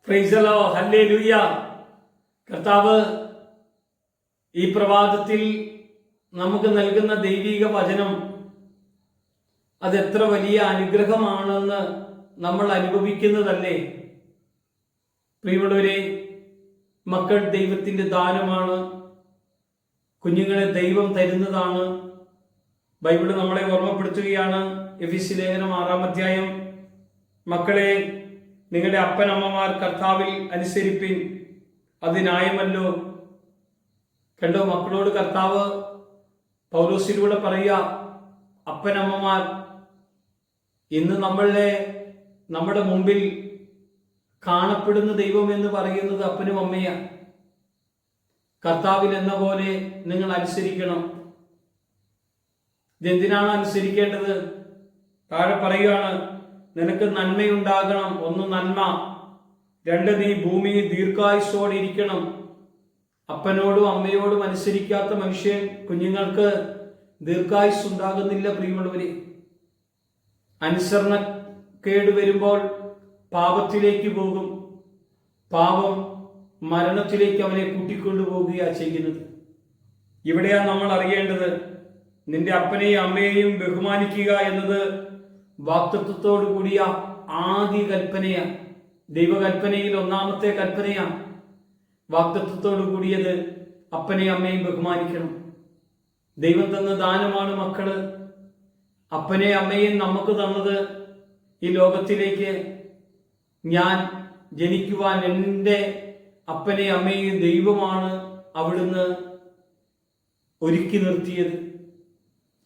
Praise the Lord, hallelujah. കർത്താവ് ഈ പ്രഭാതത്തിൽ നമുക്ക് നൽകുന്ന ദൈവിക വചനം അതെത്ര വലിയ അനുഗ്രഹമാണെന്ന് നമ്മൾ അനുഭവിക്കുന്നതല്ലേ? പ്രിയമുള്ളവരെ, മക്കൾ ദൈവത്തിൻ്റെ ദാനമാണ്. കുഞ്ഞുങ്ങളെ ദൈവം തരുന്നതാണ്. ബൈബിള് നമ്മളെ ഓർമ്മപ്പെടുത്തുകയാണ്. എഫെസ്യ ലേഖനം 6-ാം അധ്യായം, മക്കളെ നിങ്ങളുടെ അപ്പനമ്മമാർ കർത്താവിൽ അനുസരിപ്പിൻ, അത് ന്യായമല്ലോ. കണ്ടോ, മക്കളോട് കർത്താവ് പൗലോസിലൂടെ പറയുക, അപ്പനമ്മമാർ. ഇന്ന് നമ്മുടെ മുമ്പിൽ കാണപ്പെടുന്ന ദൈവം എന്ന് പറയുന്നത് അപ്പനും അമ്മയാണ്. കർത്താവിൽ എന്ന പോലെ നിങ്ങൾ അനുസരിക്കണം. ഇതെന്തിനാണ് അനുസരിക്കേണ്ടത്? താഴെ പറയുകയാണ്, നിനക്ക് നന്മയുണ്ടാകണം. 1, നന്മ. 2, നീ ഭൂമിയിൽ ദീർഘായുസ്സോടെ ഇരിക്കണം. അപ്പനോടും അമ്മയോടും അനുസരിക്കാത്ത മനുഷ്യൻ കുഞ്ഞുങ്ങൾക്ക് ദീർഘായുസ് ഉണ്ടാകുന്നില്ല. പ്രിയമുള്ളവരെ, അനുസരണക്കേട് വരുമ്പോൾ പാപത്തിലേക്ക് പോകും. പാപം മരണത്തിലേക്ക് അവനെ കൂട്ടിക്കൊണ്ടുപോകുകയാണ് ചെയ്യുന്നത്. ഇവിടെയാണ് നമ്മൾ അറിയേണ്ടത്, നിന്റെ അപ്പനെയും അമ്മയെയും ബഹുമാനിക്കുക എന്നത് വാക്തത്വത്തോടു കൂടിയ ആദ്യ കൽപ്പനയാണ്. ദൈവകൽപ്പനയിൽ 1-ാമത്തെ കൽപ്പനയാണ്. വാക്തത്വത്തോടു കൂടിയത് അപ്പനെയും അമ്മയും ബഹുമാനിക്കണം. ദൈവം തന്ന ദാനമാണ് മക്കള്. അപ്പനെയും അമ്മയും നമുക്ക് തന്നത് ഈ ലോകത്തിലേക്ക് ഞാൻ ജനിക്കുവാൻ എൻ്റെ അപ്പനെയും അമ്മയും ദൈവമാണ് അവിടുന്ന് ഒരുക്കി നിർത്തിയത്.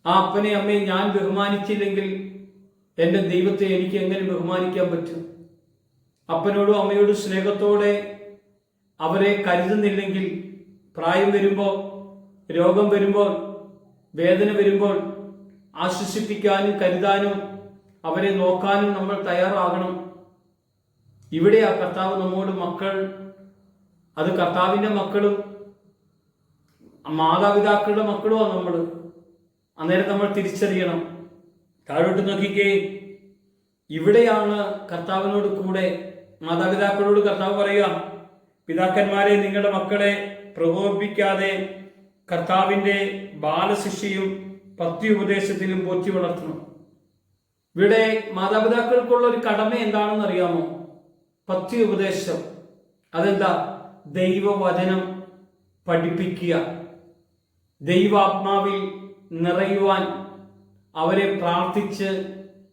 ആ അപ്പനെയും അമ്മയും ഞാൻ ബഹുമാനിച്ചില്ലെങ്കിൽ എൻ്റെ ദൈവത്തെ എനിക്ക് എങ്ങനെ ബഹുമാനിക്കാൻ പറ്റും? അപ്പനോടും അമ്മയോടും സ്നേഹത്തോടെ അവരെ കരുതുന്നില്ലെങ്കിൽ, പ്രായം വരുമ്പോൾ, രോഗം വരുമ്പോൾ, വേദന വരുമ്പോൾ ആശ്വസിപ്പിക്കാനും കരുതാനും അവരെ നോക്കാനും നമ്മൾ തയ്യാറാകണം. ഇവിടെയാ കർത്താവ് നമ്മോട് മക്കൾ, അത് കർത്താവിൻ്റെ മക്കളും മാതാപിതാക്കളുടെ മക്കളുമാണ് നമ്മൾ. അന്നേരം നമ്മൾ തിരിച്ചറിയണം. താഴോട്ട് നോക്കിക്കേ, ഇവിടെയാണ് കർത്താവിനോട് കൂടെ മാതാപിതാക്കളോട് കർത്താവ് പറയുക, പിതാക്കന്മാരെ നിങ്ങളുടെ മക്കളെ പ്രകോപിപ്പിക്കാതെ കർത്താവിൻ്റെ ബാലശിക്ഷയും പത്യോപദേശത്തിലും പോറ്റി വളർത്തണം. ഇവിടെ മാതാപിതാക്കൾക്കുള്ള ഒരു കടമ എന്താണെന്ന് അറിയാമോ? പത്യോപദേശം. അതെന്താ? ദൈവവചനം പഠിപ്പിക്കുക, ദൈവാത്മാവിൽ നിറയുവാൻ അവരെ പ്രാർത്ഥിച്ച്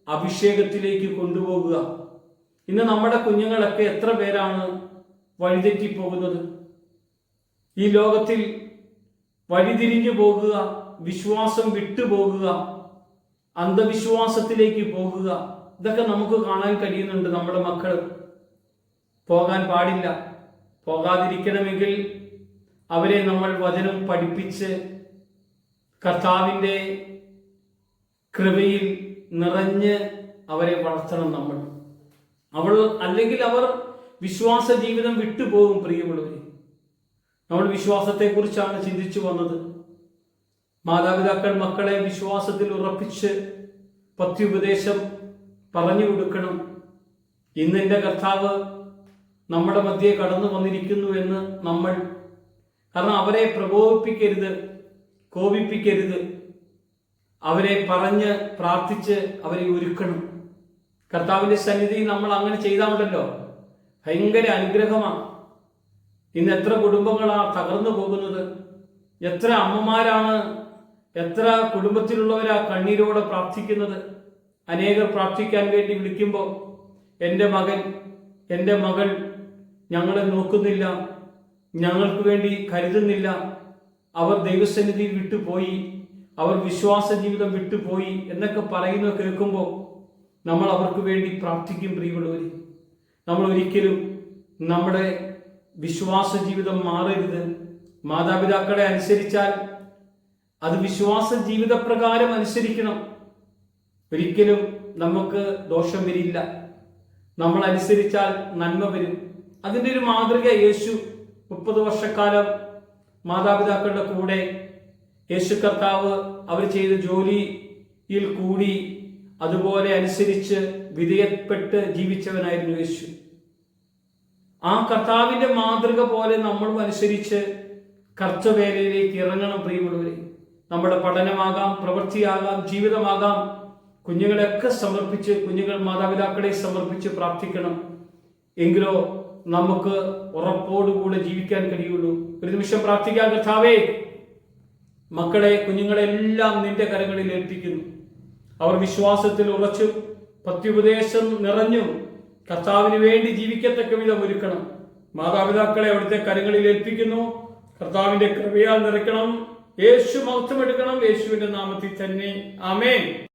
അഭിഷേകത്തിലേക്ക് കൊണ്ടുപോകുക. ഇന്ന് നമ്മുടെ കുഞ്ഞുങ്ങളൊക്കെ എത്ര പേരാണ് വഴിതെറ്റിപ്പോകുന്നത്? ഈ ലോകത്തിൽ വഴിതിരിഞ്ഞു പോകുക, വിശ്വാസം വിട്ടുപോകുക, അന്ധവിശ്വാസത്തിലേക്ക് പോകുക. ഇതൊക്കെ നമുക്ക് കാണാൻ കഴിയുന്നുണ്ട്. നമ്മുടെ മക്കൾ പോകാൻ പാടില്ല. പോകാതിരിക്കണമെങ്കിൽ അവരെ നമ്മൾ വചനം പഠിപ്പിച്ച് കർത്താവിൻ്റെ കൃപയിൽ നിറഞ്ഞ് അവരെ വളർത്തണം നമ്മൾ. അല്ലെങ്കിൽ അവർ വിശ്വാസ ജീവിതം വിട്ടുപോകും. പ്രിയമുള്ളവരെ, നമ്മൾ വിശ്വാസത്തെക്കുറിച്ചാണ് ചിന്തിച്ചു വന്നത്. മാതാപിതാക്കൾ മക്കളെ വിശ്വാസത്തിൽ ഉറപ്പിച്ച് പത്യോപദേശം പറഞ്ഞു കൊടുക്കണം. ഇന്നെൻ്റെ കർത്താവ് നമ്മുടെ മധ്യേ കടന്നു വന്നിരിക്കുന്നു എന്ന് നമ്മൾ, കാരണം അവരെ പ്രകോപിപ്പിക്കരുത്, കോപിപ്പിക്കരുത്. അവരെ പറഞ്ഞ് പ്രാർത്ഥിച്ച് അവരെ ഒരുക്കണം. കർത്താവിൻ്റെ സന്നിധിയിൽ നമ്മൾ അങ്ങനെ ചെയ്താണല്ലോ ഭയങ്കര അനുഗ്രഹമാണ്. ഇന്ന് എത്ര കുടുംബങ്ങളാണ് തകർന്നു പോകുന്നത്? എത്ര അമ്മമാരാണ്, എത്ര കുടുംബത്തിലുള്ളവരാ കണ്ണീരോടെ പ്രാർത്ഥിക്കുന്നത്? അനേകർ പ്രാർത്ഥിക്കാൻ വേണ്ടി വിളിക്കുമ്പോൾ, എൻ്റെ മകൻ, എൻ്റെ മകൾ ഞങ്ങളെ നോക്കുന്നില്ല, ഞങ്ങൾക്ക് വേണ്ടി കരുതുന്നില്ല, അവർ ദൈവസന്നിധിയിൽ വിട്ടുപോയി, അവർ വിശ്വാസ ജീവിതം വിട്ടുപോയി എന്നൊക്കെ പറയുന്നത് കേൾക്കുമ്പോൾ നമ്മൾ അവർക്ക് വേണ്ടി പ്രാർത്ഥിക്കും. പ്രിയമുള്ളവരെ, നമ്മൾ ഒരിക്കലും നമ്മുടെ വിശ്വാസ ജീവിതം മാറരുത്. മാതാപിതാക്കളെ അനുസരിച്ചാൽ അത് വിശ്വാസ ജീവിതപ്രകാരം അനുസരിക്കണം. ഒരിക്കലും നമുക്ക് ദോഷം വരില്ല. നമ്മൾ അനുസരിച്ചാൽ നന്മ വരും. അതിൻ്റെ ഒരു മാതൃക യേശു 30 വർഷക്കാലം മാതാപിതാക്കളുടെ കൂടെ യേശു കർത്താവ് അവർ ചെയ്ത ജോലിയിൽ കൂടി അതുപോലെ അനുസരിച്ച് വിധേയപ്പെട്ട് ജീവിച്ചവനായിരുന്നു യേശു. ആ കർത്താവിന്റെ മാതൃക പോലെ നമ്മൾ അനുസരിച്ച് കർത്തവേലയിലേക്ക് ഇറങ്ങണം പ്രിയമുള്ളവരെ. നമ്മുടെ പഠനമാകാം, പ്രവൃത്തിയാകാം, ജീവിതമാകാം, കുഞ്ഞുങ്ങളെയൊക്കെ സമർപ്പിച്ച്, കുഞ്ഞുങ്ങൾ മാതാപിതാക്കളെ സമർപ്പിച്ച് പ്രാർത്ഥിക്കണം. എങ്കിലോ നമുക്ക് ഉറപ്പോടുകൂടെ ജീവിക്കാൻ കഴിയുള്ളൂ. ഒരു നിമിഷം പ്രാർത്ഥിക്കാം. കർത്താവേ, മക്കളെ, കുഞ്ഞുങ്ങളെല്ലാം നിന്റെ കരങ്ങളിൽ ഏൽപ്പിക്കുന്നു. അവർ വിശ്വാസത്തിൽ ഉറച്ചും പത്യുപദേശം നിറഞ്ഞും കർത്താവിന് വേണ്ടി ജീവിക്കത്തക്ക വിധം ഒരുക്കണം. മാതാപിതാക്കളെ അവിടുത്തെ കരങ്ങളിൽ ഏൽപ്പിക്കുന്നു. കർത്താവിന്റെ കൃപയാൽ നിറയ്ക്കണം. യേശു മഹത്വം എടുക്കണം. യേശുവിന്റെ നാമത്തിൽ തന്നെ ആമേൻ.